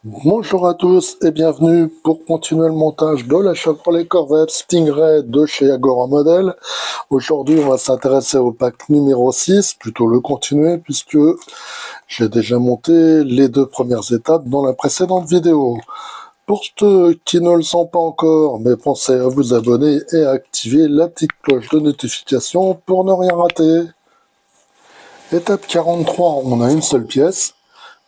Bonjour à tous et bienvenue pour continuer le montage de la Chevrolet Corvette Stingray de chez Agora Model. Aujourd'hui, on va s'intéresser au pack numéro 6, plutôt le continuer puisque j'ai déjà monté les deux premières étapes dans la précédente vidéo. Pour ceux qui ne le sont pas encore, mais pensez à vous abonner et à activer la petite cloche de notification pour ne rien rater. Étape 43, on a une seule pièce.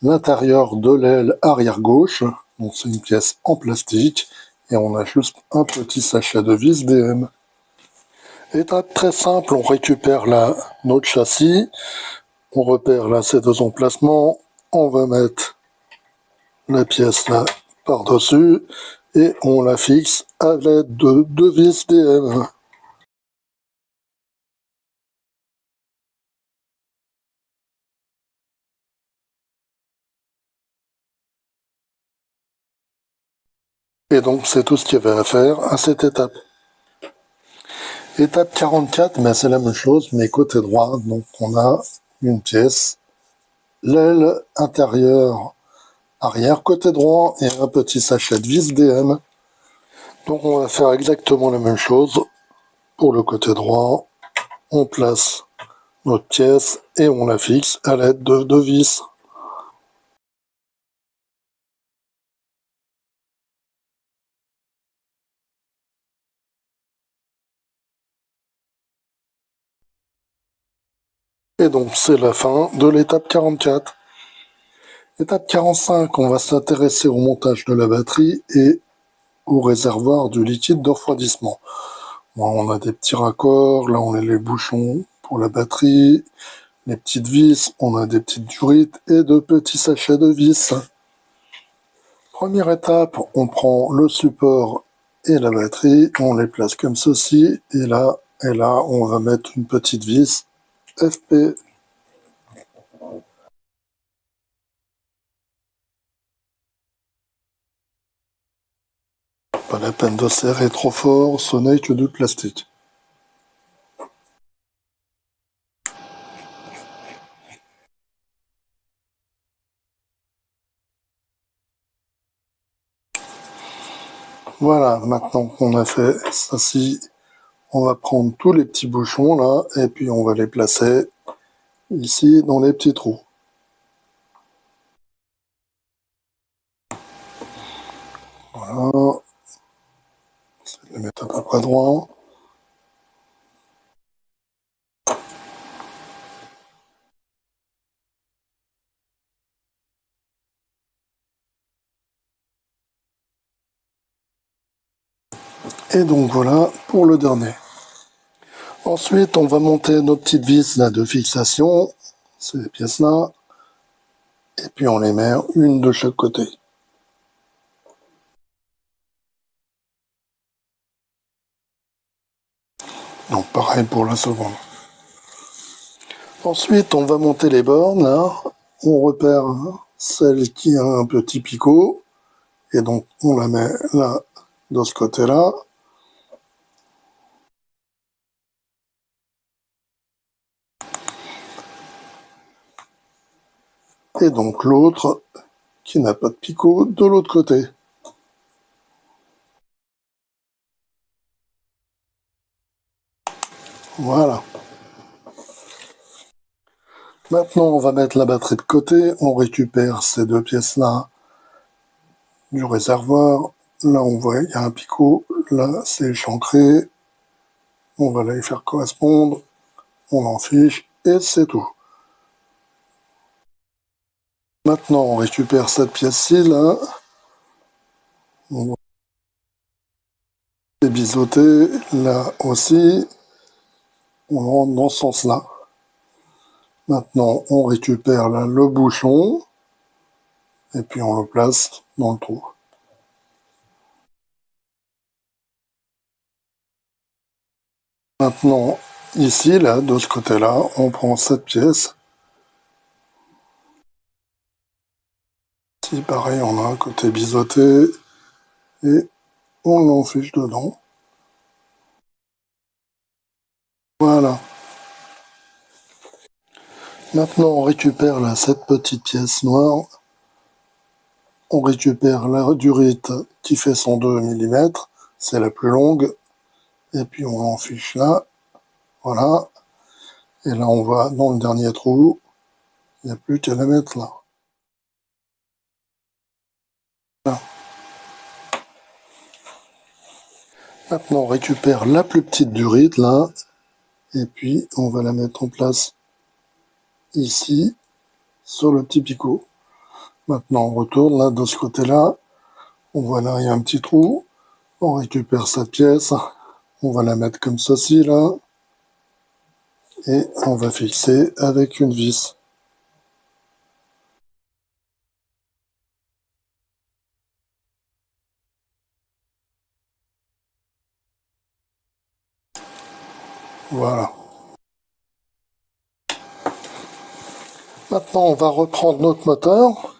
L'intérieur de l'aile arrière gauche, donc c'est une pièce en plastique, et on a juste un petit sachet de vis DM. Étape très simple, on récupère notre châssis, on repère là ces deux emplacements, on va mettre la pièce là par-dessus, et on la fixe à l'aide de deux vis DM. Et donc c'est tout ce qu'il y avait à faire à cette étape. Étape 44, mais c'est la même chose, mais côté droit, donc on a une pièce, l'aile intérieure arrière côté droit et un petit sachet de vis DM. Donc on va faire exactement la même chose pour le côté droit. On place notre pièce et on la fixe à l'aide de deux vis. Et donc c'est la fin de l'étape 44. Étape 45, on va s'intéresser au montage de la batterie et au réservoir du liquide de refroidissement. Bon, on a des petits raccords, là on a les bouchons pour la batterie, les petites vis, on a des petites durites et de petits sachets de vis. Première étape, on prend le support et la batterie, on les place comme ceci, et là, on va mettre une petite vis FP. Pas la peine de serrer trop fort, ce n'est que du plastique. Voilà, maintenant qu'on a fait ceci, on va prendre tous les petits bouchons là, et puis on va les placer ici dans les petits trous. Voilà, je vais les mettre à peu près droit. Et donc voilà pour le dernier. Ensuite, on va monter nos petites vis là, de fixation, ces pièces-là, et puis on les met une de chaque côté. Donc pareil pour la seconde. Ensuite, on va monter les bornes, là. On repère celle qui a un petit picot, et donc on la met là, de ce côté-là. Et donc l'autre, qui n'a pas de picot, de l'autre côté. Voilà. Maintenant, on va mettre la batterie de côté. On récupère ces deux pièces-là du réservoir. Là, on voit, il y a un picot. Là, c'est échancré. On va les faire correspondre. On en fiche et c'est tout. Maintenant, on récupère cette pièce-ci, là. On va les biseauter, là aussi. On rentre dans ce sens-là. Maintenant, on récupère là le bouchon. Et puis, on le place dans le trou. Maintenant, ici, là, de ce côté-là, on prend cette pièce. Ici, pareil, on a un côté biseauté. Et on l'enfiche dedans. Voilà. Maintenant, on récupère là cette petite pièce noire. on récupère la durite qui fait 102 mm, c'est la plus longue, et puis on en fiche là, voilà, et là on voit dans le dernier trou, il n'y a plus qu'à la mettre là. Voilà. Maintenant on récupère la plus petite durite là, et puis on va la mettre en place ici, sur le petit picot. Maintenant on retourne là de ce côté-là, on voit là il y a un petit trou, on récupère cette pièce, on va la mettre comme ceci là, et on va fixer avec une vis. Voilà. Maintenant on va reprendre notre moteur.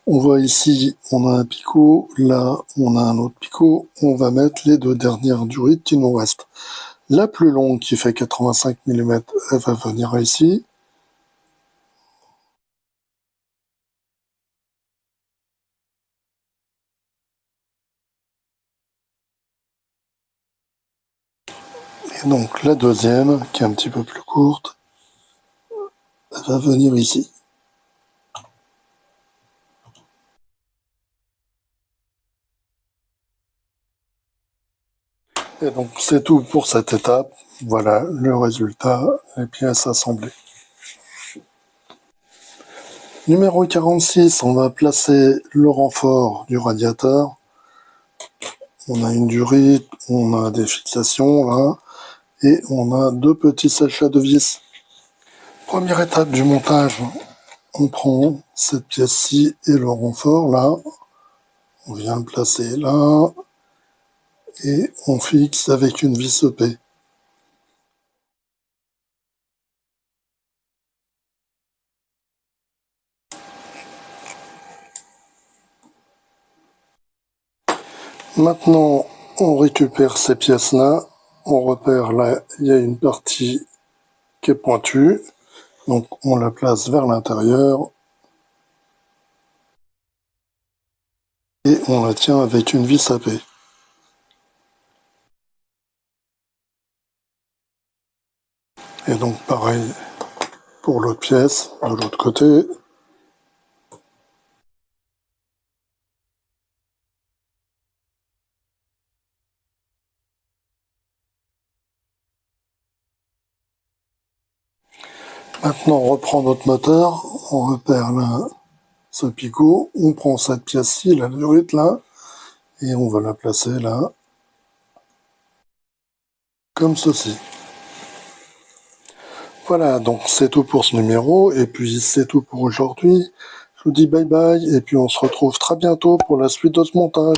On voit ici, on a un picot, là on a un autre picot, on va mettre les deux dernières durites qui nous restent. La plus longue qui fait 85 mm, elle va venir ici. Et donc la deuxième, qui est un petit peu plus courte, elle va venir ici. Et donc c'est tout pour cette étape. Voilà le résultat, les pièces assemblées. Numéro 46, on va placer le renfort du radiateur. On a une durite, on a des fixations là, et on a deux petits sachets de vis. Première étape du montage, on prend cette pièce-ci et le renfort là, on vient le placer là, et on fixe avec une vis EP. Maintenant, on récupère ces pièces-là, on repère là, il y a une partie qui est pointue, donc on la place vers l'intérieur, et on la tient avec une vis AP. Et donc pareil pour l'autre pièce, de l'autre côté. Maintenant on reprend notre moteur, on repère là ce picot, on prend cette pièce-ci, la durite là, et on va la placer là, comme ceci. Voilà, donc c'est tout pour ce numéro, et puis c'est tout pour aujourd'hui. Je vous dis bye bye, et puis on se retrouve très bientôt pour la suite de ce montage.